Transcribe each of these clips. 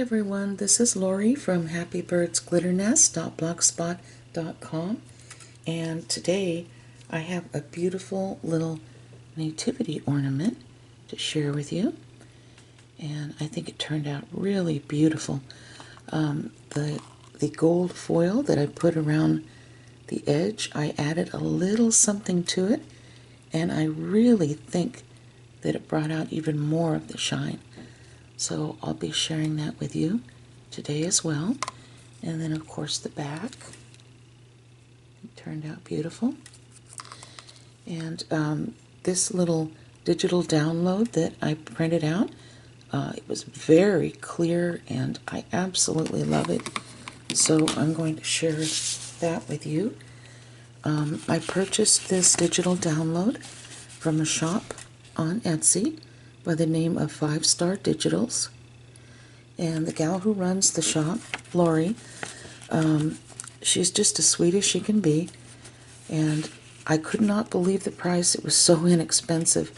everyone, this is Lori from happybirdsglitternest.blogspot.com, and today I have a beautiful little nativity ornament to share with you, and I think it turned out really beautiful. The gold foil that I put around the edge, I added a little something to it, and I really think that it brought out even more of the shine. So I'll be sharing that with you today as well. And then of course the back. It turned out beautiful. And this little digital download that I printed out, it was very clear and I absolutely love it. So I'm going to share that with you. I purchased this digital download from a shop on Etsy by the name of 5 Star Digitals, and the gal who runs the shop, Lori, she's just as sweet as she can be, and I could not believe the price. It was so inexpensive,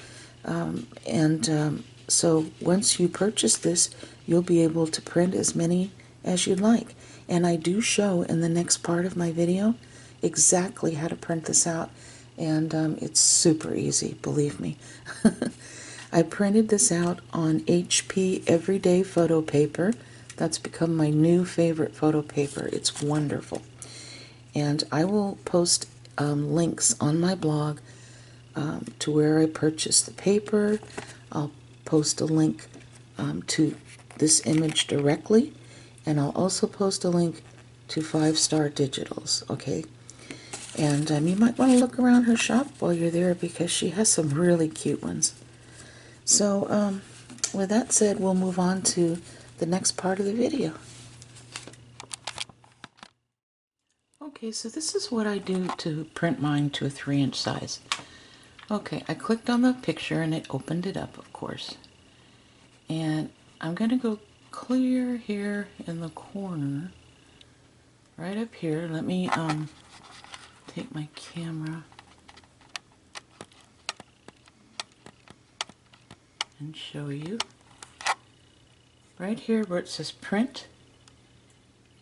so once you purchase this, you'll be able to print as many as you'd like, and I do show in the next part of my video exactly how to print this out, and it's super easy, believe me. I printed this out on HP Everyday Photo Paper. That's become my new favorite photo paper. It's wonderful. And I will post links on my blog to where I purchased the paper. I'll post a link to this image directly, and I'll also post a link to 5 Star Digitals, okay? And you might want to look around her shop while you're there because she has some really cute ones. So, with that said, we'll move on to the next part of the video. Okay, so this is what I do to print mine to a 3-inch size. Okay, I clicked on the picture and it opened it up, of course. And I'm going to go clear here in the corner, right up here. Let me take my camera and show you. Right here where it says print,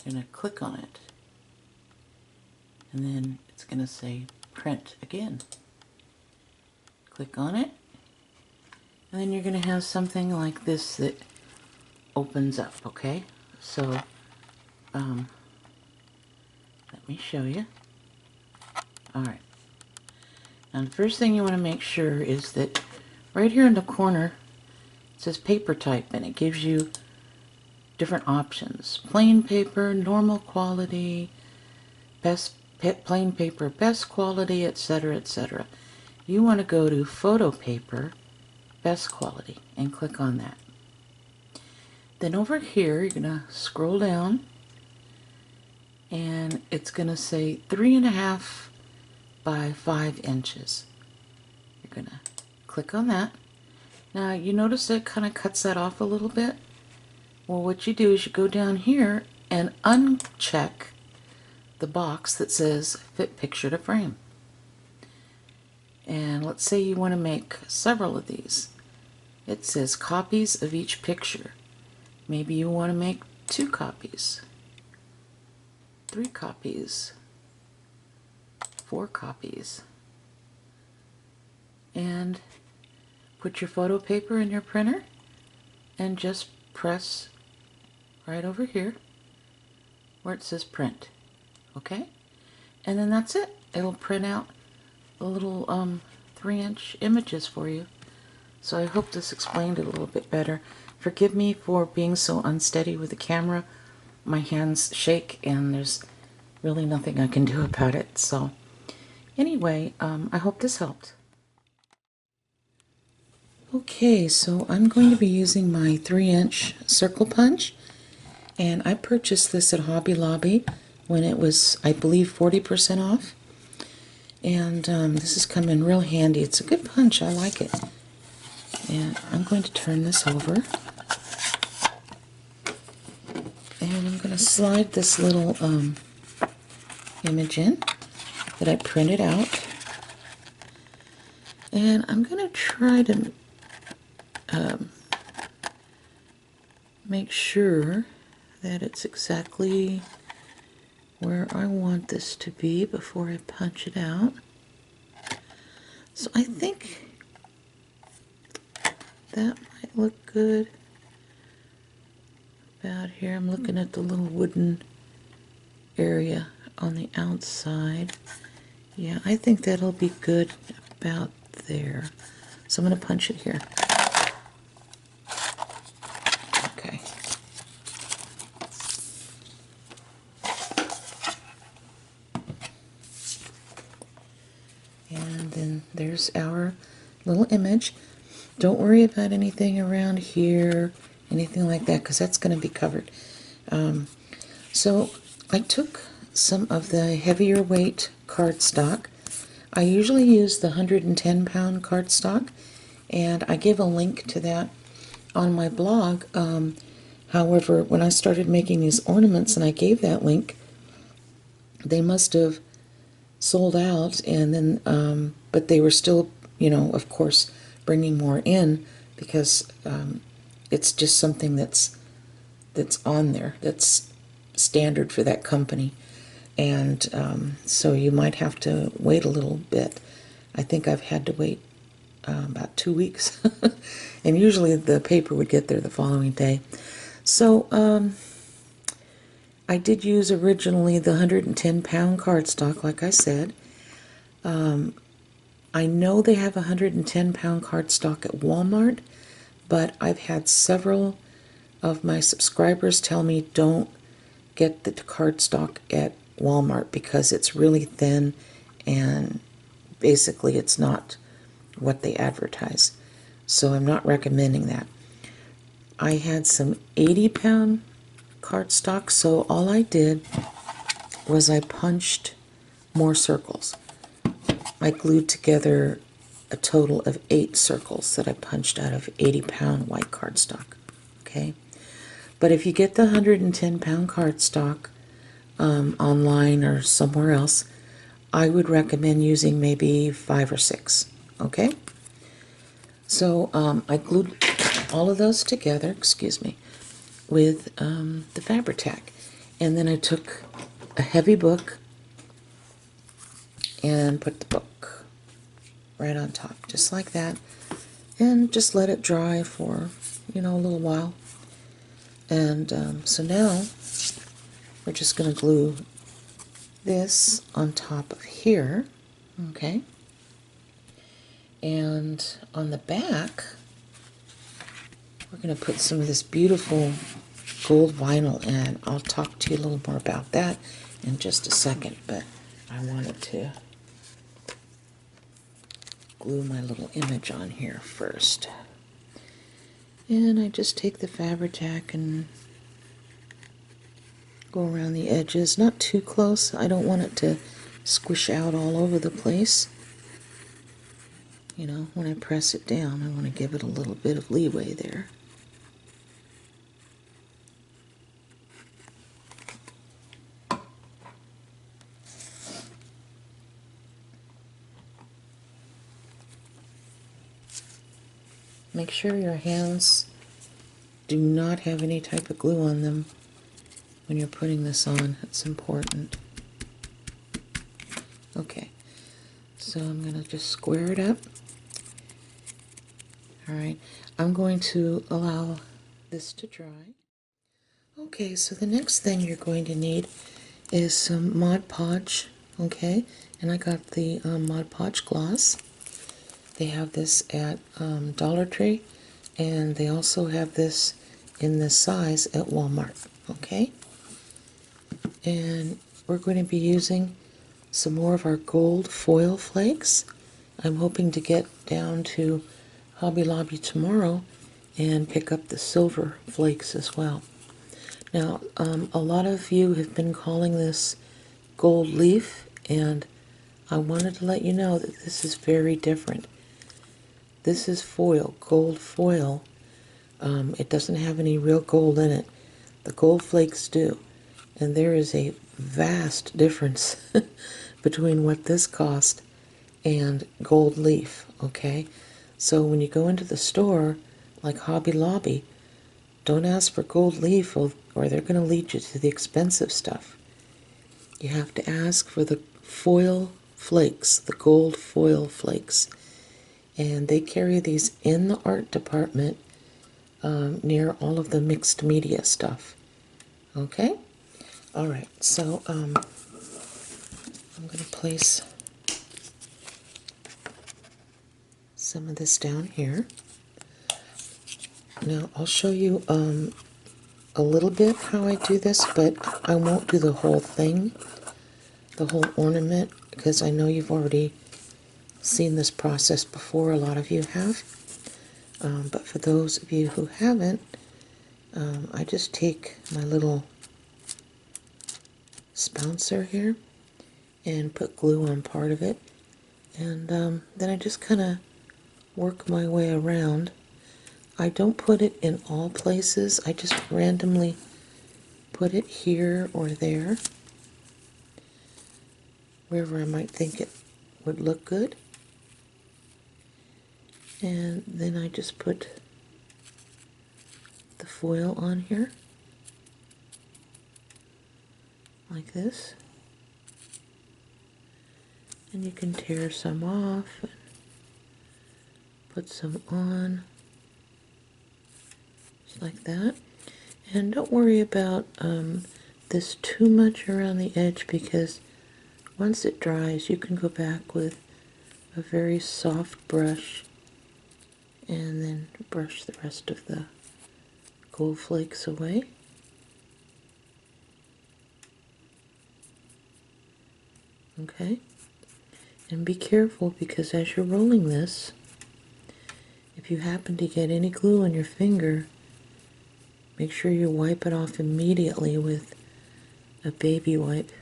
I'm going to click on it. And then it's going to say print again. Click on it. And then you're going to have something like this that opens up, okay? So, let me show you. Alright. Now the first thing you want to make sure is that right here in the corner it says paper type, and it gives you different options. Plain paper, normal quality, plain paper, best quality, etc., etc. You want to go to photo paper, best quality, and click on that. Then over here you're going to scroll down, and it's going to say 3.5 by 5 inches. You're going to click on that. Now you notice that it kind of cuts that off a little bit. Well, what you do is you go down here and uncheck the box that says fit picture to frame. And let's say you want to make several of these. It says copies of each picture. Maybe you want to make 2 copies, 3 copies, 4 copies. And put your photo paper in your printer and just press right over here where it says print. Okay? And then that's it. It'll print out the little 3-inch images for you. So I hope this explained it a little bit better. Forgive me for being so unsteady with the camera. My hands shake and there's really nothing I can do about it. So anyway, I hope this helped. Okay, so I'm going to be using my 3-inch circle punch, and I purchased this at Hobby Lobby when it was, I believe, 40% off. And this has come in real handy. It's a good punch. I like it. And I'm going to turn this over. And I'm going to slide this little image in that I printed out. And I'm going to try to make sure that it's exactly where I want this to be before I punch it out. So I think that might look good about here. I'm looking at the little wooden area on the outside. Yeah, I think that'll be good about there. So I'm going to punch it here. Okay. And then there's our little image. Don't worry about anything around here, anything like that, because that's going to be covered. So I took some of the heavier weight cardstock. I usually use the 110-pound cardstock, and I give a link to that on my blog. However, when I started making these ornaments and I gave that link, they must have sold out, and then but they were still, of course, bringing more in, because it's just something that's on there, that's standard for that company. And so you might have to wait a little bit. I think I've had to wait about 2 weeks. And usually the paper would get there the following day. So I did use originally the 110-pound cardstock, like I said. I know they have 110-pound cardstock at Walmart, but I've had several of my subscribers tell me don't get the cardstock at Walmart because it's really thin and basically it's not what they advertise. So I'm not recommending that. I had some 80-pound cardstock, so all I did was I punched more circles. I glued together a total of 8 circles that I punched out of 80-pound white cardstock. Okay, but if you get the 110-pound cardstock online or somewhere else, I would recommend using maybe 5 or 6. Okay, so I glued all of those together, excuse me, with the Fabri-Tac, and then I took a heavy book and put the book right on top, just like that, and just let it dry for, a little while. And so now we're just going to glue this on top of here, okay? And on the back, we're going to put some of this beautiful gold vinyl, and I'll talk to you a little more about that in just a second, but I wanted to glue my little image on here first. And I just take the Fabri-Tac and go around the edges, not too close. I don't want it to squish out all over the place. When I press it down, I want to give it a little bit of leeway there. Make sure your hands do not have any type of glue on them when you're putting this on. It's important. Okay, so I'm going to just square it up. Alright, I'm going to allow this to dry. Okay, so the next thing you're going to need is some Mod Podge, okay? And I got the Mod Podge gloss. They have this at Dollar Tree, and they also have this in this size at Walmart, okay? And we're going to be using some more of our gold foil flakes. I'm hoping to get down to Hobby Lobby tomorrow and pick up the silver flakes as well. Now, a lot of you have been calling this gold leaf, and I wanted to let you know that this is very different. This is foil, gold foil. It doesn't have any real gold in it. The gold flakes do. And there is a vast difference between what this cost and gold leaf, okay? So when you go into the store, like Hobby Lobby, don't ask for gold leaf or they're going to lead you to the expensive stuff. You have to ask for the foil flakes, the gold foil flakes. And they carry these in the art department near all of the mixed media stuff. Okay? Alright, so I'm going to place some of this down here. Now I'll show you a little bit how I do this, but I won't do the whole thing, the whole ornament, because I know you've already seen this process before, a lot of you have. But for those of you who haven't, I just take my little spouncer here and put glue on part of it, and then I just kind of work my way around. I don't put it in all places, I just randomly put it here or there, wherever I might think it would look good. And then I just put the foil on here, like this. And you can tear some off and put some on, just like that. And don't worry about this too much around the edge, because once it dries you can go back with a very soft brush and then brush the rest of the gold flakes away. Okay, and be careful, because as you're rolling this, if you happen to get any glue on your finger, make sure you wipe it off immediately with a baby wipe,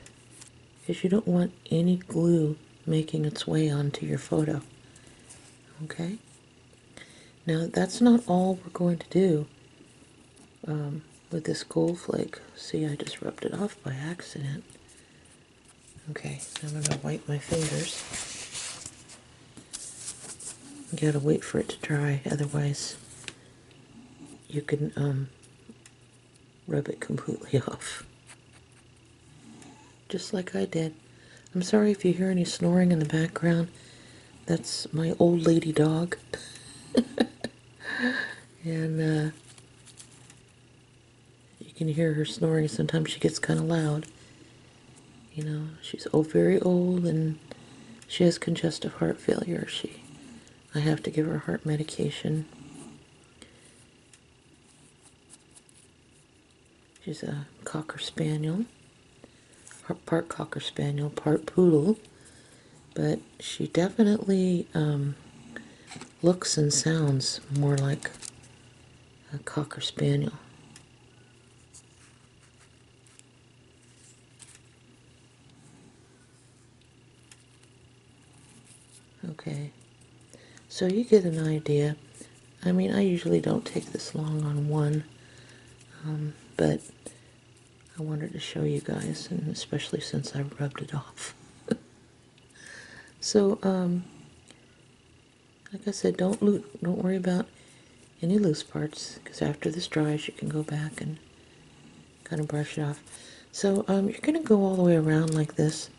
because you don't want any glue making its way onto your photo. Okay? Now that's not all we're going to do with this gold flake. See, I just rubbed it off by accident. Okay, I'm going to wipe my fingers. You gotta wait for it to dry, otherwise you can rub it completely off. Just like I did. I'm sorry if you hear any snoring in the background. That's my old lady dog. And you can hear her snoring. Sometimes she gets kind of loud. You know, she's very old and she has congestive heart failure. I have to give her heart medication. She's a Cocker Spaniel, part Cocker Spaniel, part Poodle, but she definitely looks and sounds more like a Cocker Spaniel. Okay, so you get an idea. I mean, I usually don't take this long on one, but I wanted to show you guys, and especially since I rubbed it off. So, like I said, don't worry about any loose parts, because after this dries, you can go back and kind of brush it off. So, you're going to go all the way around like this.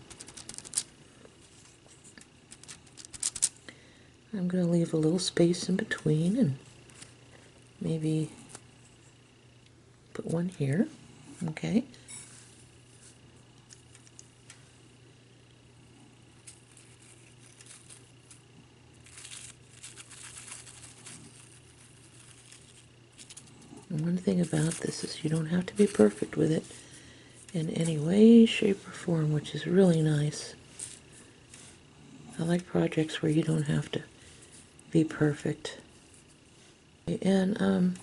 I'm going to leave a little space in between and maybe put one here. Okay. And one thing about this is you don't have to be perfect with it in any way, shape, or form, which is really nice. I like projects where you don't have to be perfect. And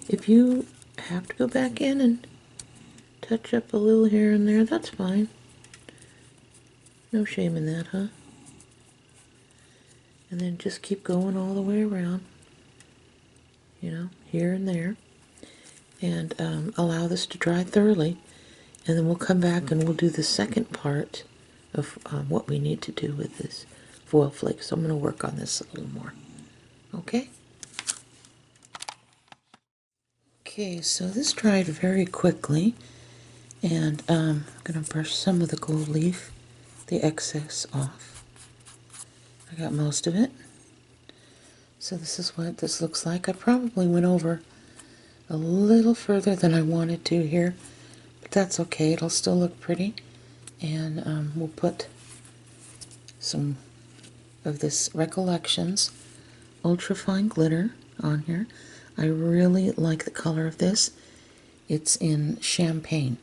if you have to go back in and touch up a little here and there, that's fine. No shame in that, huh? And then just keep going all the way around, you know, here and there. And allow this to dry thoroughly. And then we'll come back and we'll do the second part of what we need to do with this foil flake. So I'm going to work on this a little more. Okay? Okay, so this dried very quickly, and I'm going to brush some of the gold leaf, the excess, off. I got most of it. So this is what this looks like. I probably went over a little further than I wanted to here, but that's okay. It'll still look pretty. And we'll put some of this Recollections ultrafine glitter on here. I really like the color of this. It's in champagne,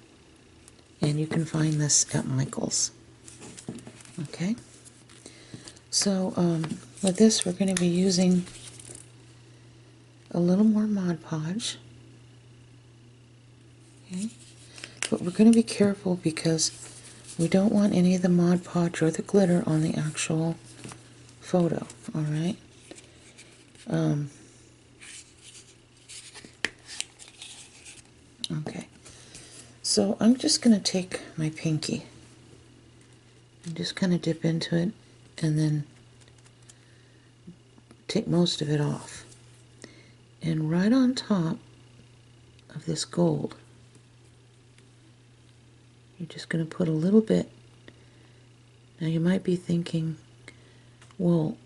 and you can find this at Michael's. Okay, so with this we're going to be using a little more Mod Podge. Okay, but we're going to be careful because we don't want any of the Mod Podge or the glitter on the actual photo. All right. Okay, so I'm just going to take my pinky and just kind of dip into it and then take most of it off. And right on top of this gold, you're just going to put a little bit. Now you might be thinking, well,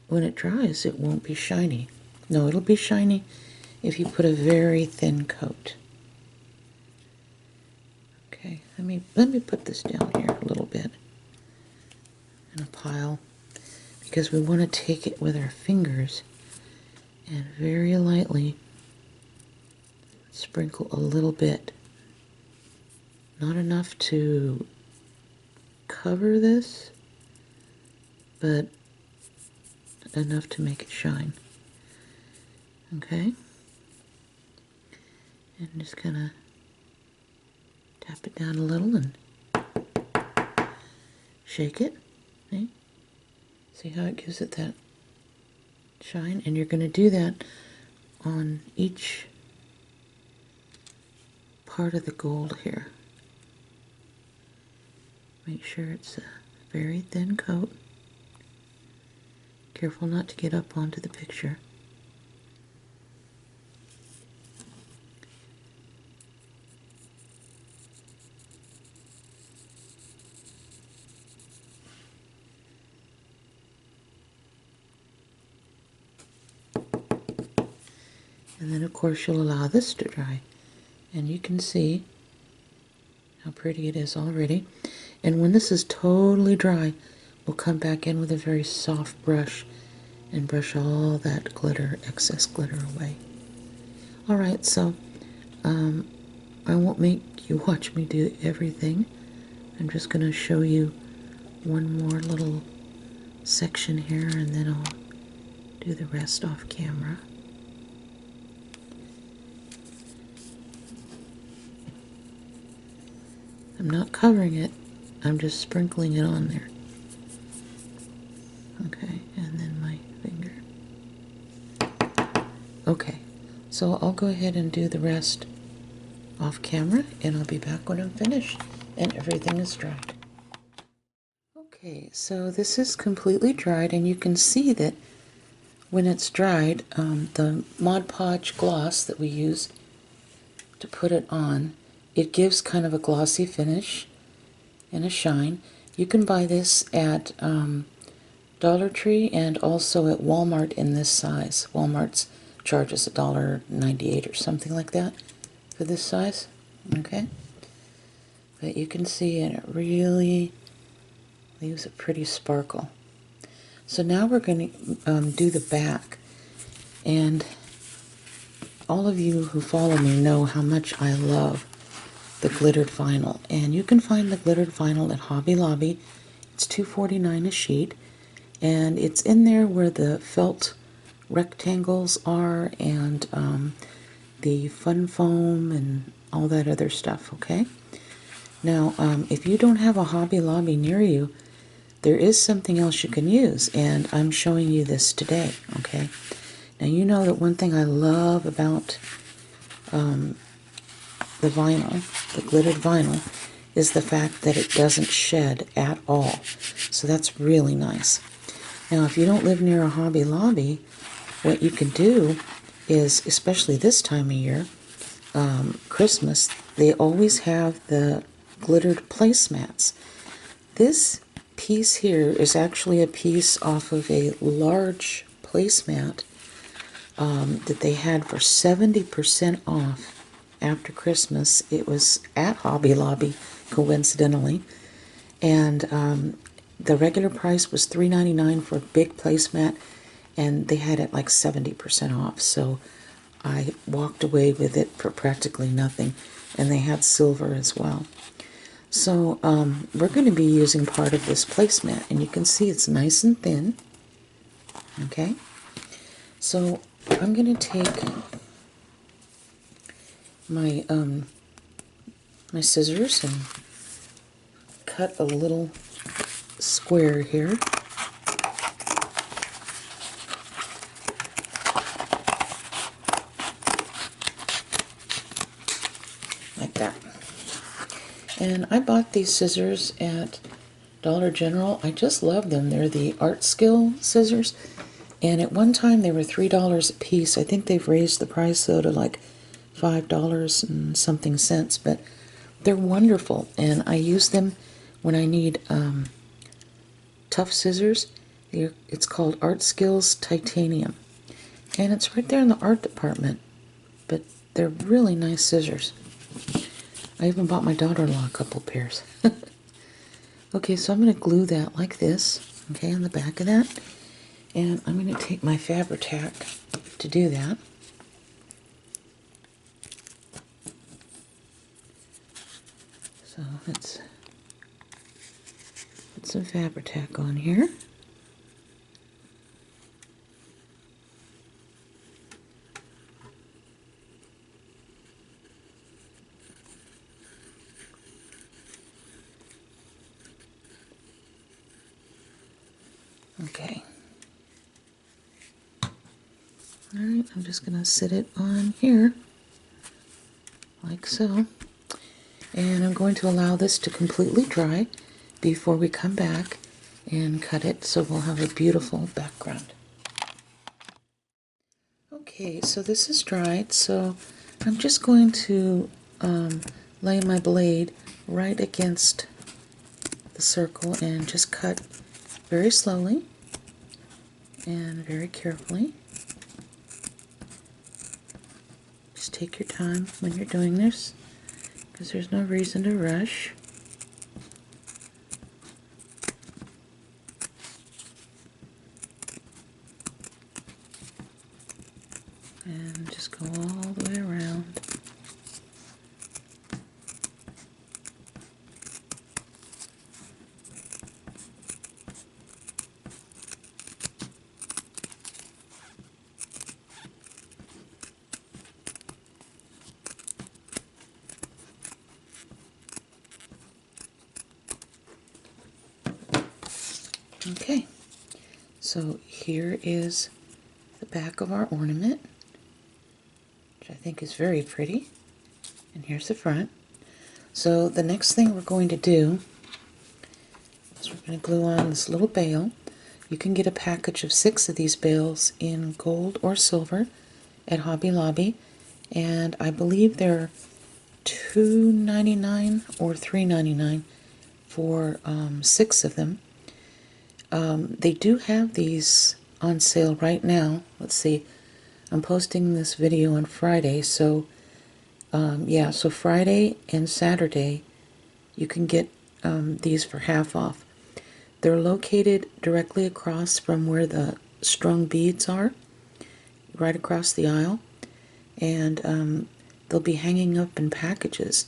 when it dries it won't be shiny. No, it'll be shiny if you put a very thin coat. Okay, let me put this down here a little bit in a pile, because we want to take it with our fingers and very lightly sprinkle a little bit. Not enough to cover this, but enough to make it shine. Okay? And just kind of tap it down a little and shake it. Okay? See how it gives it that shine? And you're going to do that on each part of the gold here. Make sure it's a very thin coat. Careful not to get up onto the picture. And then of course you'll allow this to dry. And you can see how pretty it is already. And when this is totally dry, we'll come back in with a very soft brush and brush all that glitter, excess glitter away. Alright, so I won't make you watch me do everything. I'm just going to show you one more little section here, and then I'll do the rest off camera. I'm not covering it, I'm just sprinkling it on there. Okay, and then my finger. Okay, so I'll go ahead and do the rest off camera, and I'll be back when I'm finished and everything is dried. Okay, so this is completely dried, and you can see that when it's dried, the Mod Podge gloss that we use to put it on, it gives kind of a glossy finish and a shine. You can buy this at Dollar Tree and also at Walmart in this size. Walmart's charges $1.98 or something like that for this size. Okay, but you can see it really leaves a pretty sparkle. So now we're going to do the back, and all of you who follow me know how much I love the glittered vinyl, and you can find the glittered vinyl at Hobby Lobby. It's $2.49 a sheet, and it's in there where the felt rectangles are and the fun foam and all that other stuff. Okay, now if you don't have a Hobby Lobby near you, there is something else you can use, and I'm showing you this today. Okay, now you know that one thing I love about the vinyl, the glittered vinyl, is the fact that it doesn't shed at all. So that's really nice. Now if you don't live near a Hobby Lobby, what you can do is, especially this time of year, Christmas, they always have the glittered placemats. This piece here is actually a piece off of a large placemat that they had for 70% off after Christmas. It was at Hobby Lobby, coincidentally, and the regular price was $3.99 for a big placemat, and they had it like 70% off, so I walked away with it for practically nothing, and they had silver as well. So we're going to be using part of this placemat, and you can see it's nice and thin. Okay, so I'm going to take my my scissors and cut a little square here. Like that. And I bought these scissors at Dollar General. I just love them. They're the Art Skill scissors. And at one time they were $3 a piece. I think they've raised the price though to like $5 and something cents. But they're wonderful. And I use them when I need tough scissors. It's called Art Skills Titanium. And it's right there in the art department. But they're really nice scissors. I even bought my daughter-in-law a couple pairs. Okay, so I'm going to glue that like this, okay, on the back of that. And I'm going to take my Fabri-Tac to do that. So let's put some Fabri-Tac on here. Okay. Alright, I'm just going to sit it on here, like so. And I'm going to allow this to completely dry before we come back and cut it, so we'll have a beautiful background. Okay, so this is dried, so I'm just going to lay my blade right against the circle and just cut very slowly and very carefully. Just take your time when you're doing this, because there's no reason to rush. And just go all the way around. Okay, so here is the back of our ornament, which I think is very pretty. And here's the front. So the next thing we're going to do is we're going to glue on this little bail. You can get a package of 6 of these bails in gold or silver at Hobby Lobby, and I believe they're $2.99 or $3.99 for 6 of them. They do have these on sale right now. Let's see, I'm posting this video on Friday, so yeah, so Friday and Saturday you can get these for half off. They're located directly across from where the strung beads are, right across the aisle, and they'll be hanging up in packages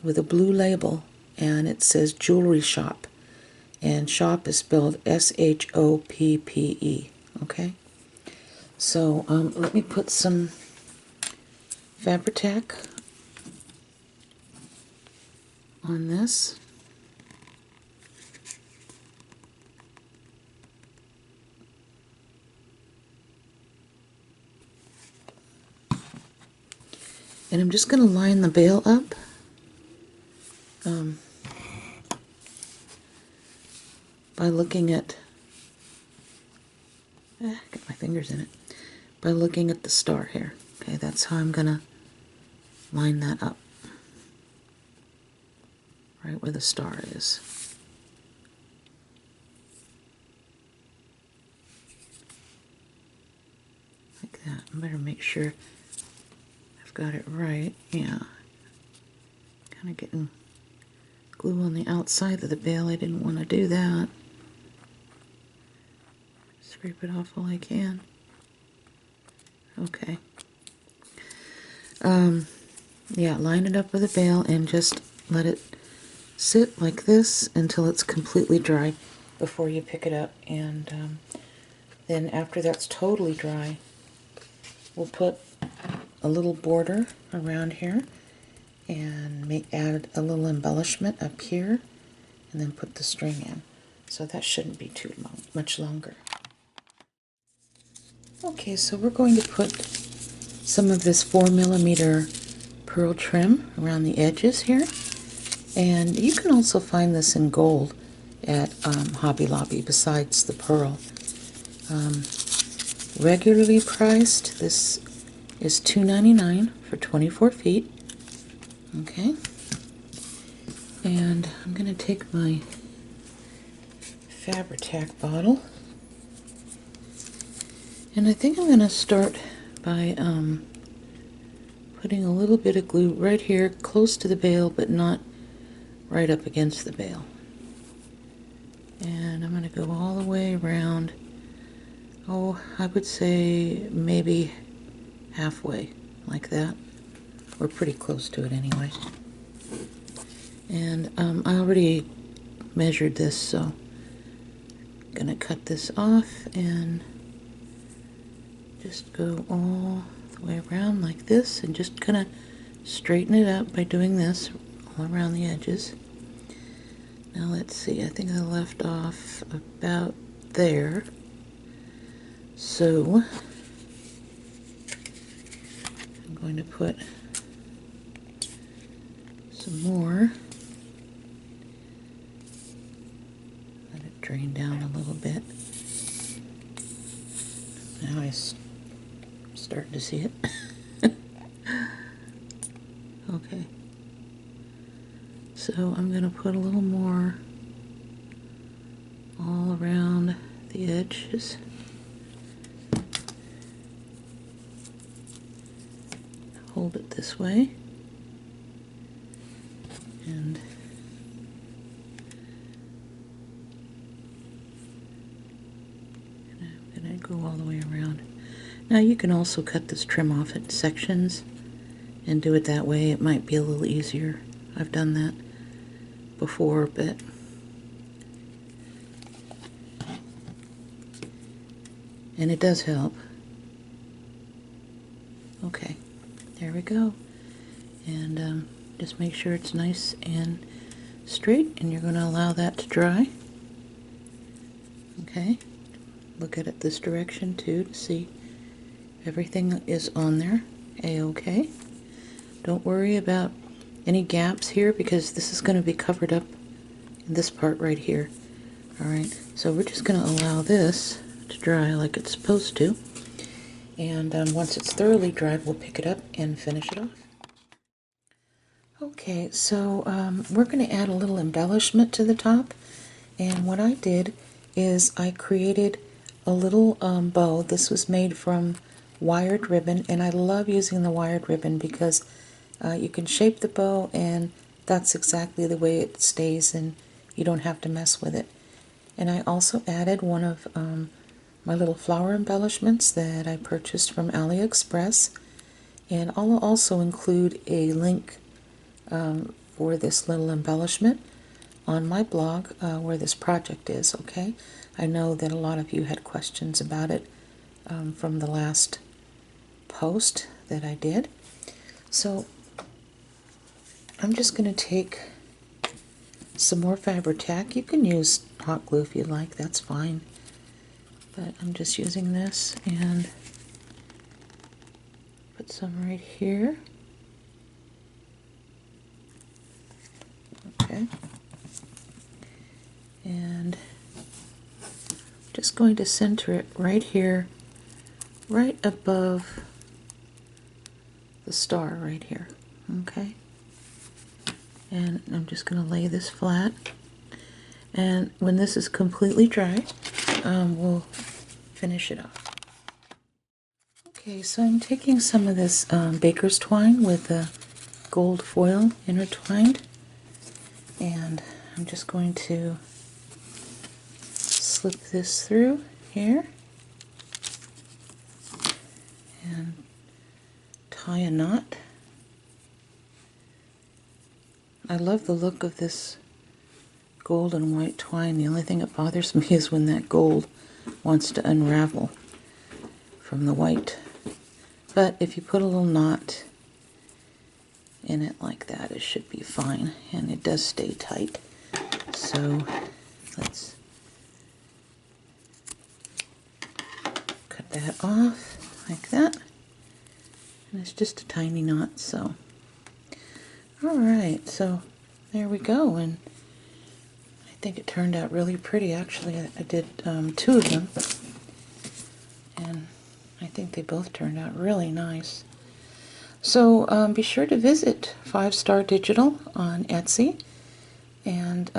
with a blue label, and it says Jewelry Shop, and shop is spelled S-H-O-P-P-E. Okay, so let me put some Fabri-Tac on this. And I'm just going to line the bail up by looking at, get my fingers in it, by looking at the star here. Okay, that's how I'm gonna line that up. Right where the star is. Like that. I better make sure I've got it right. Yeah. Kind of getting glue on the outside of the bail. I didn't want to do that. Scrape it off all I can. Okay. Yeah, line it up with a bail and just let it sit like this until it's completely dry before you pick it up. And then after that's totally dry, we'll put a little border around here and add a little embellishment up here and then put the string in. So that shouldn't be too much longer. Okay, so we're going to put some of this 4mm pearl trim around the edges here. And you can also find this in gold at Hobby Lobby besides the pearl. Regularly priced, this is $2.99 for 24 feet. Okay. And I'm going to take my Fabri-Tac bottle. And I think I'm going to start by putting a little bit of glue right here close to the bail, but not right up against the bail. And I'm going to go all the way around. Oh, I would say maybe halfway, like that. We're pretty close to it anyway. And I already measured this, so I'm going to cut this off and just go all the way around like this and just kind of straighten it up by doing this all around the edges. Now let's see, I think I left off about there. So I'm going to put some more. Let it drain down a little bit. Now I'm starting to see it. Okay. So I'm going to put a little more all around the edges. Hold it this way. And I'm going to go all the way around. Now you can also cut this trim off in sections and do it that way. It might be a little easier. I've done that before, but and it does help. Okay, there we go. And just make sure it's nice and straight, and you're going to allow that to dry. Okay, look at it this direction too to see everything is on there a-okay. Don't worry about any gaps here because this is going to be covered up in this part right here. Alright, so we're just going to allow this to dry like it's supposed to, and once it's thoroughly dried, we'll pick it up and finish it off. Okay, so we're going to add a little embellishment to the top, and what I did is I created a little bow. This was made from wired ribbon, and I love using the wired ribbon because you can shape the bow and that's exactly the way it stays and you don't have to mess with it. And I also added one of my little flower embellishments that I purchased from AliExpress, and I'll also include a link for this little embellishment on my blog where this project is. Okay, I know that a lot of you had questions about it from the last post that I did. So I'm just going to take some more Fabri-Tac. You can use hot glue if you like, that's fine. But I'm just using this and put some right here. Okay. And just going to center it right here right above the star right here. Okay, and I'm just going to lay this flat, and when this is completely dry, we'll finish it off. Okay, so I'm taking some of this baker's twine with the gold foil intertwined, and I'm just going to slip this through here and tie a knot. I love the look of this gold and white twine. The only thing that bothers me is when that gold wants to unravel from the white. But if you put a little knot in it like that, it should be fine, and it does stay tight. So let's cut that off like that, and it's just a tiny knot. So alright, so there we go, and I think it turned out really pretty. Actually, I did 2 of them, and I think they both turned out really nice. So be sure to visit 5 Star Digital on Etsy, and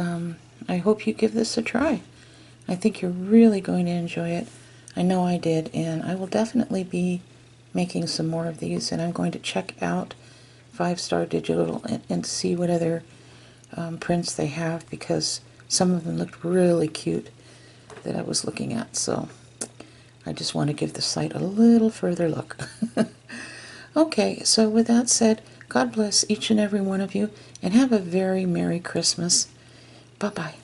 I hope you give this a try. I think you're really going to enjoy it. I know I did, and I will definitely be making some more of these, and I'm going to check out 5 Star Digital and see what other prints they have, because some of them looked really cute that I was looking at. So I just want to give the site a little further look. Okay, so with that said, God bless each and every one of you, and have a very Merry Christmas. Bye-bye.